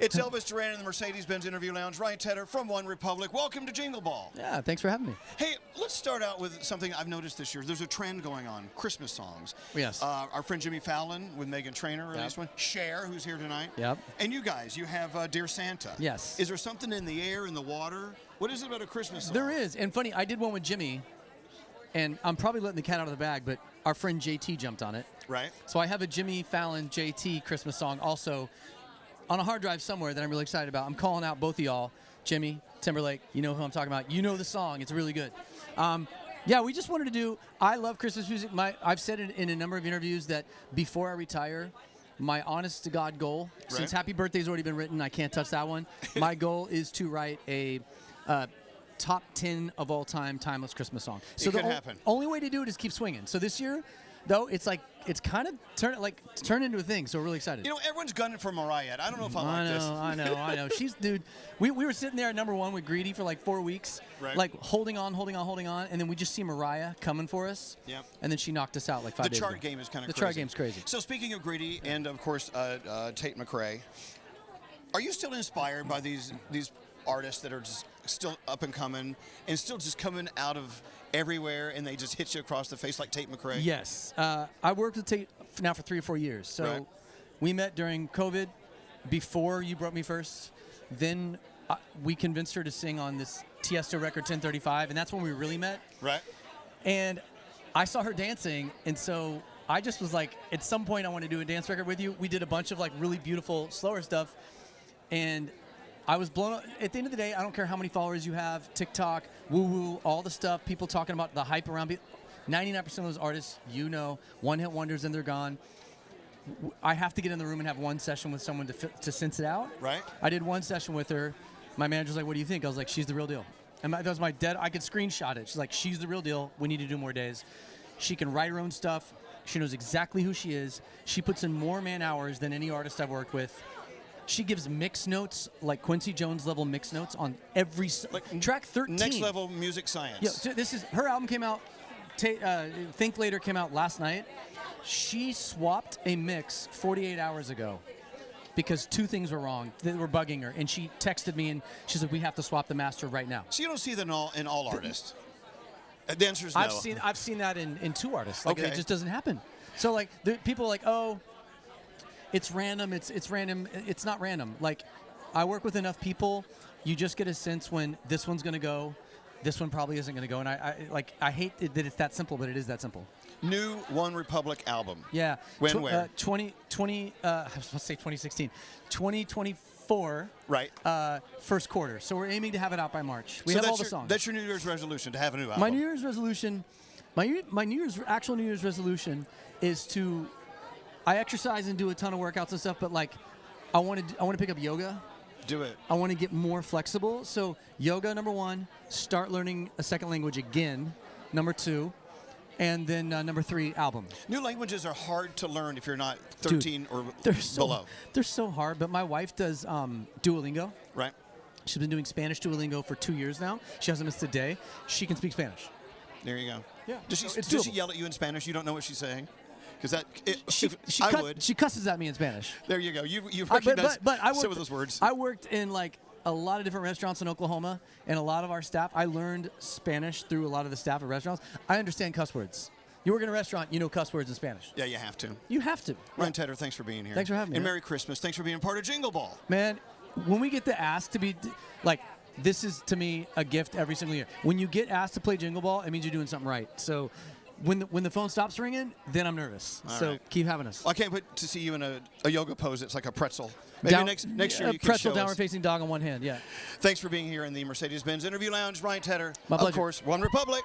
It's Elvis Duran in the Mercedes-Benz Interview Lounge. Ryan Tedder from One Republic. Welcome to Jingle Ball. Yeah, thanks for having me. Hey, let's start out with something I've noticed this year. There's a trend going on, Christmas songs. Yes. Our friend Jimmy Fallon with Meghan Trainor released one. Cher, who's here tonight. Yep. And you guys, you have Dear Santa. Yes. Is there something in the air, in the water? What is it about a Christmas song? There is. And funny, I did one with Jimmy, and I'm probably letting the cat out of the bag, but our friend JT jumped on it. Right. So I have a Jimmy Fallon JT Christmas song also on a hard drive somewhere that I'm really excited about. I'm calling out both of y'all, Jimmy, Timberlake. You know who I'm talking about. You know the song. It's really good. Yeah, we just wanted to do. I love Christmas music. I've said it in a number of interviews that before I retire, my honest to God goal, since Happy Birthday's already been written, I can't touch that one. My goal is to write a top 10 of all time timeless Christmas song. So it could happen. Only way to do it is keep swinging. So this year, though, it's kind of turned into a thing. So we're really excited. You know, everyone's gunning for Mariah. I don't know if I like this. I know. She's, dude. We were sitting there at #1 with Greedy for like 4 weeks, like holding on, and then we just see Mariah coming for us. Yep. And then she knocked us out like 5 days ago. The chart game is kind of crazy. The chart game's crazy. So speaking of Greedy and of course Tate McRae, are you still inspired by these artists that are just still up and coming and still just coming out of everywhere and they just hit you across the face like Tate McRae? Yes. I worked with Tate now for 3 or 4 years. So we met during COVID before You Broke Me First. Then we convinced her to sing on this Tiesto record 1035, and that's when we really met. Right. And I saw her dancing, and so I just was like, at some point I want to do a dance record with you. We did a bunch of like really beautiful, slower stuff, and I was blown up. At the end of the day, I don't care how many followers you have, TikTok, woo-woo, all the stuff, people talking about the hype around people. 99% of those artists, one-hit wonders and they're gone. I have to get in the room and have one session with someone to sense it out. Right. I did one session with her. My manager's like, what do you think? I was like, she's the real deal. And that was my I could screenshot it. She's like, she's the real deal. We need to do more days. She can write her own stuff. She knows exactly who she is. She puts in more man hours than any artist I've worked with. She gives mix notes, like Quincy Jones level mix notes on every track 13. Next level music science. Yeah, so this is her album came out. Think Later came out last night. She swapped a mix 48 hours ago because 2 things were wrong that were bugging her, and she texted me and she said we have to swap the master right now. So you don't see that in all artists. The answer is no. I've seen that in 2 artists. Like, it just doesn't happen. So like people are like, oh, it's random. It's random. It's not random. Like, I work with enough people. You just get a sense when this one's going to go. This one probably isn't going to go. And I hate that it's that simple, but it is that simple. New One Republic album. Yeah. Where? I was supposed to say 2016. 2024. Right. First quarter. So we're aiming to have it out by March. We have all the songs. That's your New Year's resolution, to have a new album. My New Year's resolution, actual New Year's resolution is to. I exercise and do a ton of workouts and stuff, but like, I want to pick up yoga. Do it. I want to get more flexible. So yoga, #1. Start learning a second language again, #2. And then #3, album. New languages are hard to learn if you're not 13 or below. They're so hard, but my wife does Duolingo. Right. She's been doing Spanish Duolingo for 2 years now. She hasn't missed a day. She can speak Spanish. There you go. Yeah. Does she yell at you in Spanish? You don't know what she's saying? Because she cusses at me in Spanish. There you go. You recognize some of those words. I worked in like a lot of different restaurants in Oklahoma, and a lot of our staff. I learned Spanish through a lot of the staff at restaurants. I understand cuss words. You work in a restaurant, you know cuss words in Spanish. Yeah, you have to. You have to. Ryan Tedder, thanks for being here. Thanks for having me. And Merry Christmas. Thanks for being part of Jingle Ball. Man, when we get the ask to be like, this is to me a gift every single year. When you get asked to play Jingle Ball, it means you're doing something right. So. When the phone stops ringing, then I'm nervous. So keep having us. Well, I can't wait to see you in a yoga pose. It's like a pretzel. Maybe next year you can pretzel show downward us. facing dog on one hand. Yeah. Thanks for being here in the Mercedes-Benz Interview Lounge. Ryan Tedder. My pleasure. Of course, One Republic.